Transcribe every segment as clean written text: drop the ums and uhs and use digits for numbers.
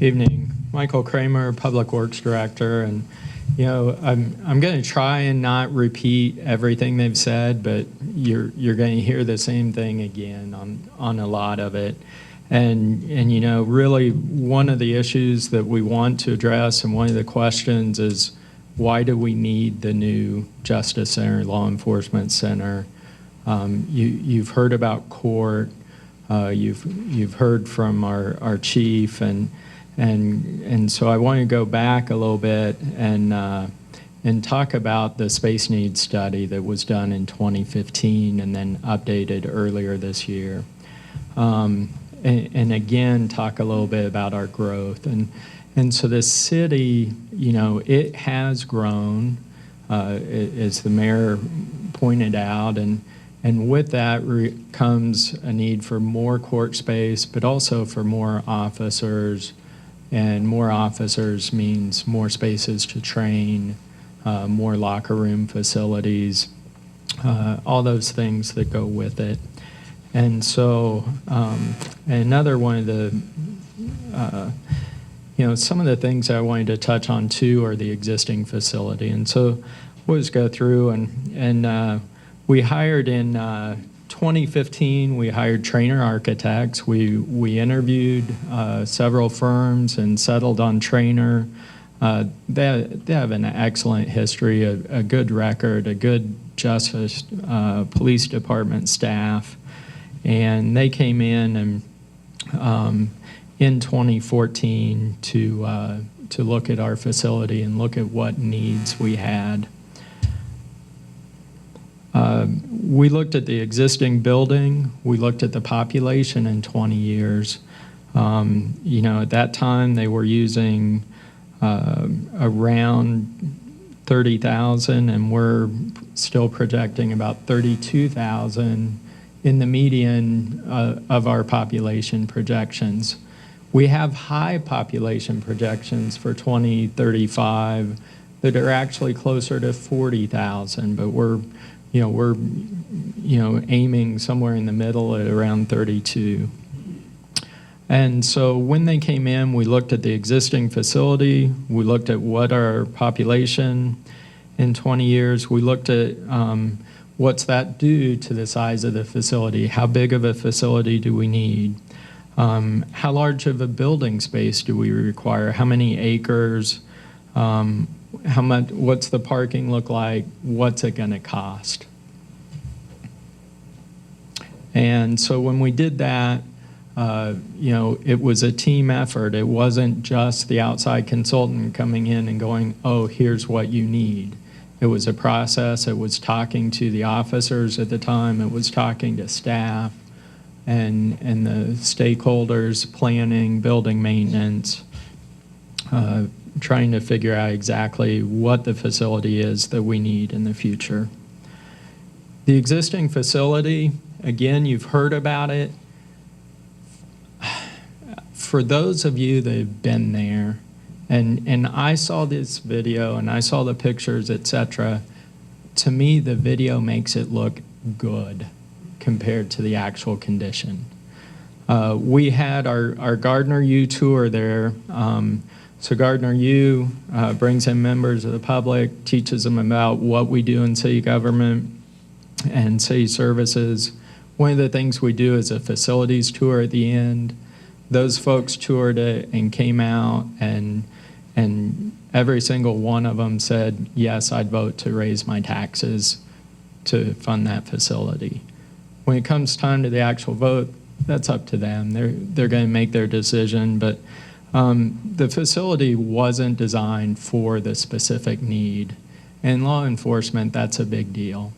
Evening. Michael Kramer, Public Works Director, and I'm going to try and not repeat everything they've said, but you're going to hear the same thing again on a lot of it. And really one of the issues that we want to address and one of the questions is, why do we need the new Justice Center, Law Enforcement Center? You've heard about court. You've heard from our chief, and so I want to go back a little bit and talk about the space needs study that was done in 2015 and then updated earlier this year. And again, talk a little bit about our growth. And so the city, it has grown, as the mayor pointed out, and with that comes a need for more court space, but also for more officers. And more officers means more spaces to train, more locker room facilities, all those things that go with it. And so another one of the, some of the things I wanted to touch on too are the existing facility. And so we'll just go through and we hired in 2015, we hired trainer architects. We interviewed several firms and settled on trainer. They have an excellent history, a good record, a good justice police department staff. And they came in and in 2014 to look at our facility and look at what needs we had. We looked at the existing building. We looked at the population in 20 years. At that time, they were using around 30,000, and we're still projecting about 32,000 in the median of our population projections. We have high population projections for 2035 that are actually closer to 40,000, but we're aiming somewhere in the middle at around 32. And so when they came in, we looked at the existing facility. We looked at what our population in 20 years. We looked at what's that do to the size of the facility? How big of a facility do we need? How large of a building space do we require? How many acres? How much? What's the parking look like? What's it going to cost? And so when we did that, it was a team effort. It wasn't just the outside consultant coming in and going, "Oh, here's what you need." It was a process. It was talking to the officers at the time. It was talking to staff and the stakeholders, planning, building maintenance, trying to figure out exactly what the facility is that we need in the future. The existing facility, again, you've heard about it. For those of you that have been there, and I saw this video and I saw the pictures, etc., to me the video makes it look good compared to the actual condition. We had our Gardner U tour there. So Gardner U brings in members of the public, teaches them about what we do in city government and city services. One of the things we do is a facilities tour at the end. Those folks toured it and came out, and every single one of them said, yes, I'd vote to raise my taxes to fund that facility. When it comes time to the actual vote, that's up to them. They're going to make their decision, but the facility wasn't designed for the specific need. In law enforcement, that's a big deal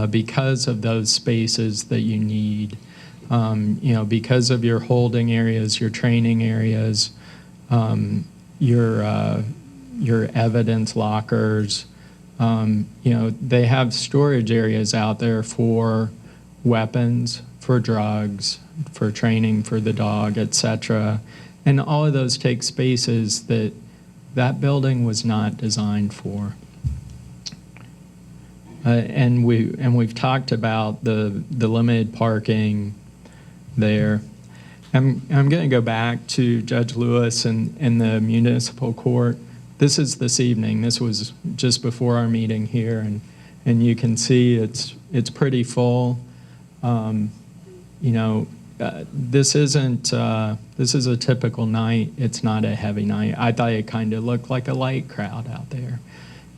because of those spaces that you need, because of your holding areas, your training areas, your evidence lockers. They have storage areas out there for weapons, for drugs, for training for the dog, etc. And all of those take spaces that building was not designed for. And we've talked about the limited parking there. I'm going to go back to Judge Lewis and the municipal court. This is this evening. This was just before our meeting here, and you can see it's pretty full. This isn't this is a typical night. It's not a heavy night. I thought it kind of looked like a light crowd out there.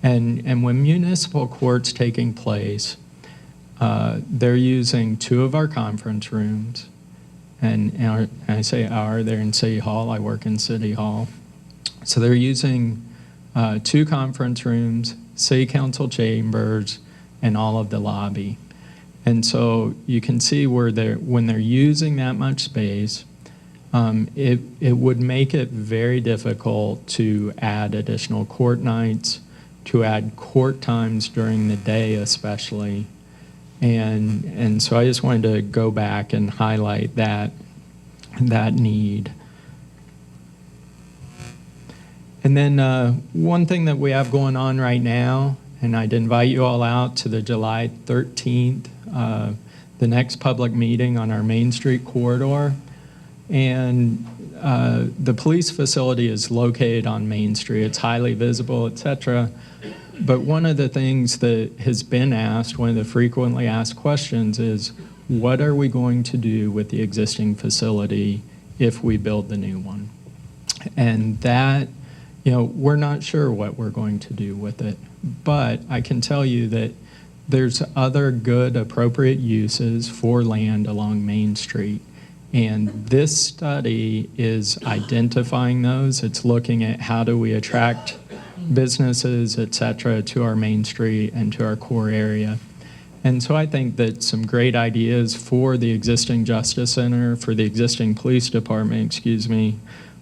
And when municipal court's taking place, they're using 2 of our conference rooms. And I say our, they're in City Hall. I work in City Hall. So they're using 2 conference rooms, city council chambers, and all of the lobby. And so you can see when they're using that much space, it would make it very difficult to add additional court nights, to add court times during the day especially. And so I just wanted to go back and highlight that need. And then one thing that we have going on right now, and I'd invite you all out to the July 13th, the next public meeting on our Main Street corridor. And the police facility is located on Main Street. It's highly visible, etc. But one of the things that has been asked, one of the frequently asked questions is, what are we going to do with the existing facility if we build the new one? And that, we're not sure what we're going to do with it. But I can tell you that there's other good, appropriate uses for land along Main Street. And this study is identifying those. It's looking at how do we attract businesses, et cetera, to our Main Street and to our core area. And so I think that some great ideas for the existing Justice Center, for the existing police department,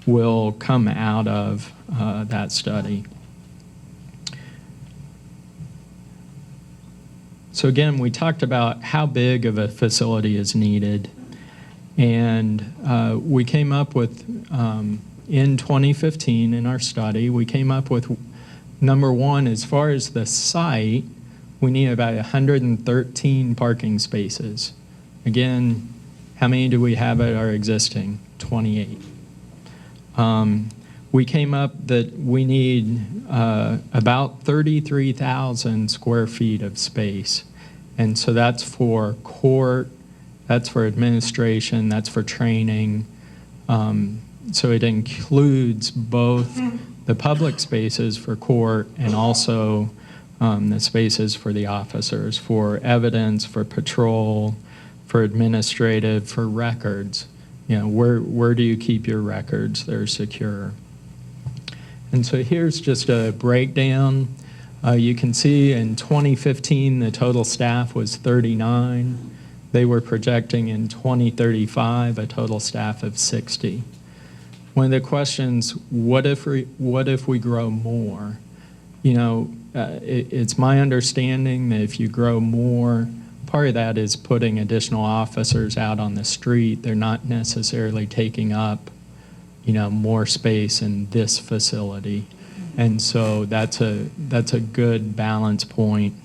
will come out of that study. So again, we talked about how big of a facility is needed. And we came up with, in 2015 in our study, we came up with, number one, as far as the site, we need about 113 parking spaces. Again, how many do we have at our existing? 28. We came up that we need about 33,000 square feet of space. And so that's for court, that's for administration, that's for training. So it includes both the public spaces for court and also the spaces for the officers, for evidence, for patrol, for administrative, for records. Where do you keep your records? They're secure. And so here's just a breakdown. You can see in 2015 the total staff was 39. They were projecting in 2035 a total staff of 60. One of the questions, what if we grow more? It's my understanding that if you grow more, part of that is putting additional officers out on the street. They're not necessarily taking up, more space in this facility. And so that's a good balance point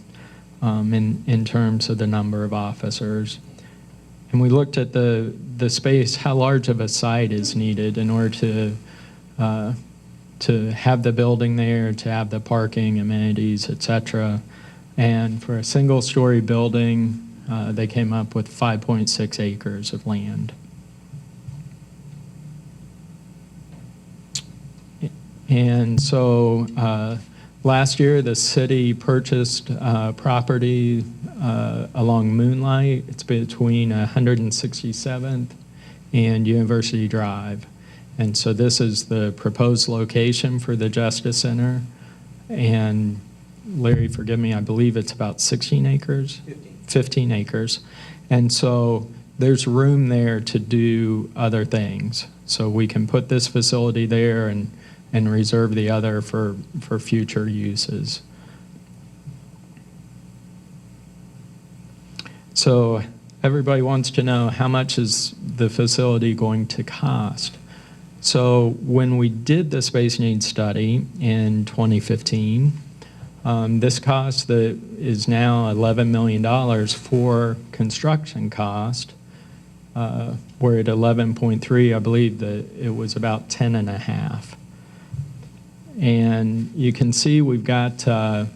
in terms of the number of officers. And we looked at the space, how large of a site is needed in order to have the building there, to have the parking, amenities, et cetera. And for a single-story building, they came up with 5.6 acres of land. And so last year, the city purchased property along Moonlight. It's between 167th and University Drive. And so this is the proposed location for the Justice Center. And Larry, forgive me, I believe it's about 16 acres? 15 acres. And so there's room there to do other things. So we can put this facility there and reserve the other for future uses. So everybody wants to know, how much is the facility going to cost? So when we did the space needs study in 2015, this cost is now $11 million for construction cost. we're at 11.3. I believe that it was about 10 and a half. And you can see we've got the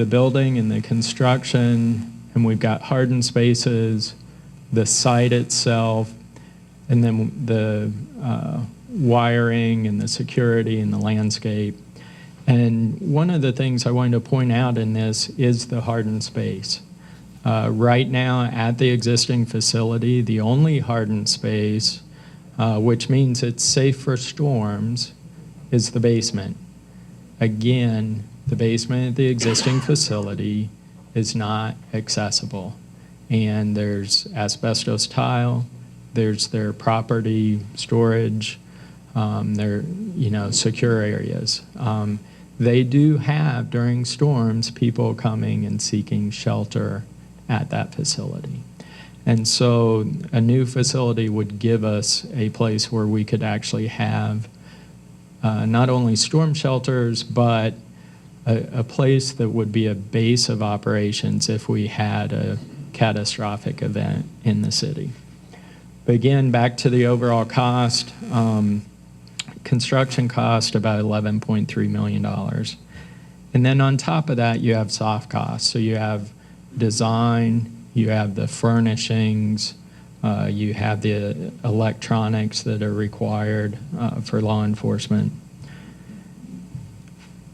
building and the construction, and we've got hardened spaces, the site itself, and then the wiring and the security and the landscape. And one of the things I wanted to point out in this is the hardened space. Right now at the existing facility, the only hardened space, which means it's safe for storms, is the basement. Again, the basement at the existing facility is not accessible. And there's asbestos tile, there's their property storage, their secure areas. They do have, during storms, people coming and seeking shelter at that facility. And so a new facility would give us a place where we could actually have not only storm shelters, but a place that would be a base of operations if we had a catastrophic event in the city. But again, back to the overall cost, construction cost about $11.3 million. And then on top of that, you have soft costs. So you have design, you have the furnishings, you have the electronics that are required for law enforcement.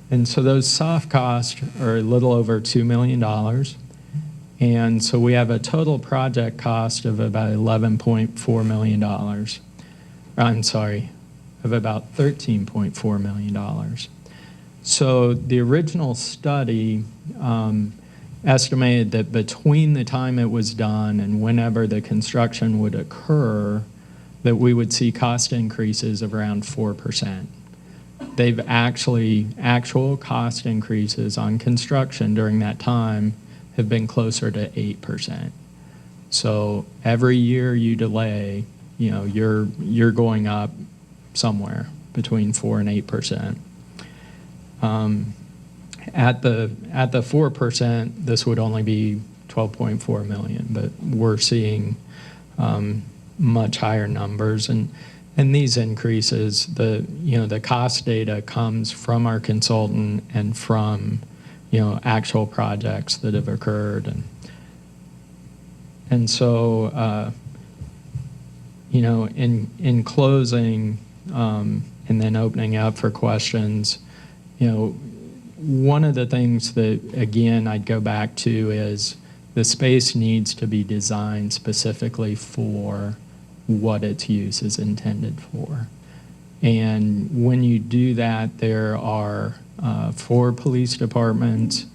And so those soft costs are a little over $2 million. And so we have a total project cost of about $11.4 million. I'm sorry, of about $13.4 million. So the original study estimated that between the time it was done and whenever the construction would occur, that we would see cost increases of around 4%. They've actual cost increases on construction during that time have been closer to 8%. So every year you delay, you're going up somewhere between 4 and 8%. At the 4%, this would only be 12.4 million, but we're seeing much higher numbers. And these increases, the cost data comes from our consultant and from actual projects that have occurred. And so in closing and then opening up for questions, one of the things that, again, I'd go back to is the space needs to be designed specifically for what its use is intended for. And when you do that, there are 4 police departments.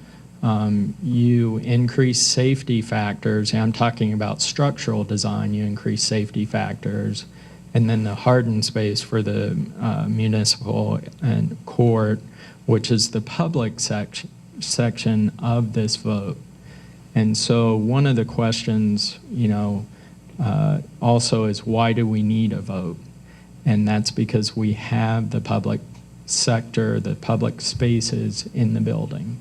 You increase safety factors. And I'm talking about structural design. You increase safety factors. And then the hardened space for the municipal and court, which is the public section of this vote. And so one of the questions, also is, why do we need a vote? And that's because we have the public sector, the public spaces in the building.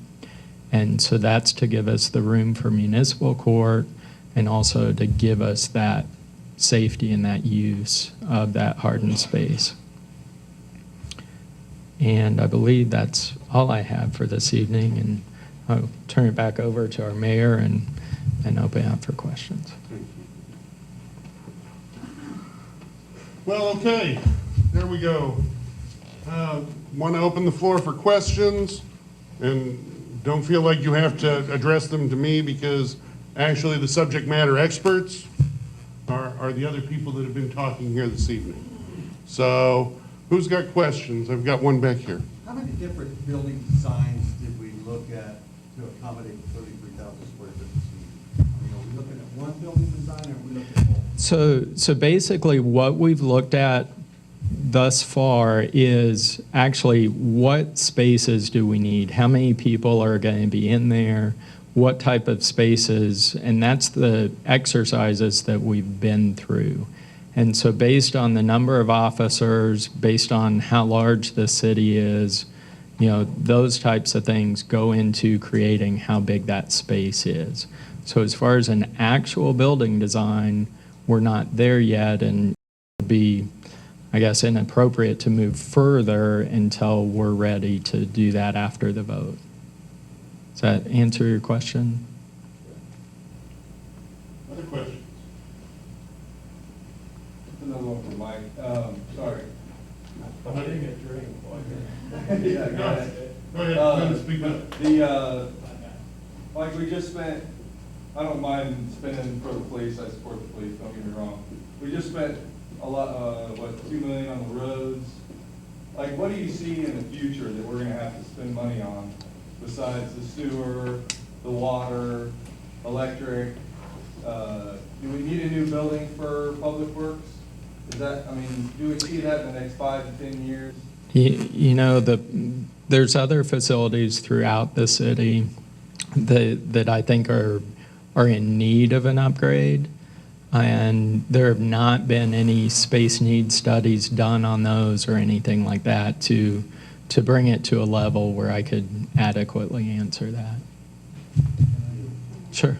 And so that's to give us the room for municipal court and also to give us that safety and that use of that hardened space. And I believe that's all I have for this evening, and I'll turn it back over to our mayor and open up for questions. Well, okay, there we go. Want to open the floor for questions, and don't feel like you have to address them to me, because actually the subject matter experts are the other people that have been talking here this evening. So who's got questions? I've got one back here. How many different building designs did we look at to accommodate 33,000 square foot facility? Are we looking at one building design, or are we looking at both? So basically what we've looked at thus far is actually what spaces do we need? How many people are going to be in there? What type of spaces? And that's the exercises that we've been through. And so based on the number of officers, based on how large the city is, those types of things go into creating how big that space is. So as far as an actual building design, we're not there yet, and it would be, I guess, inappropriate to move further until we're ready to do that after the vote. Does that answer your question? Other questions? Another one for Mike. Sorry. I'm getting a drink. Yeah, go ahead. Go ahead, go ahead, speak up. Like we just spent, I don't mind spending for the police, I support the police, don't get me wrong. We just spent a lot, $2 million on the roads. Like, what do you see in the future that we're gonna have to spend money on besides the sewer, the water, electric? Do we need a new building for public works? Is that, I mean, do we see that in the next 5 to 10 years? You know, there's other facilities throughout the city that I think are in need of an upgrade, and there have not been any space need studies done on those or anything like that to bring it to a level where I could adequately answer that. Sure.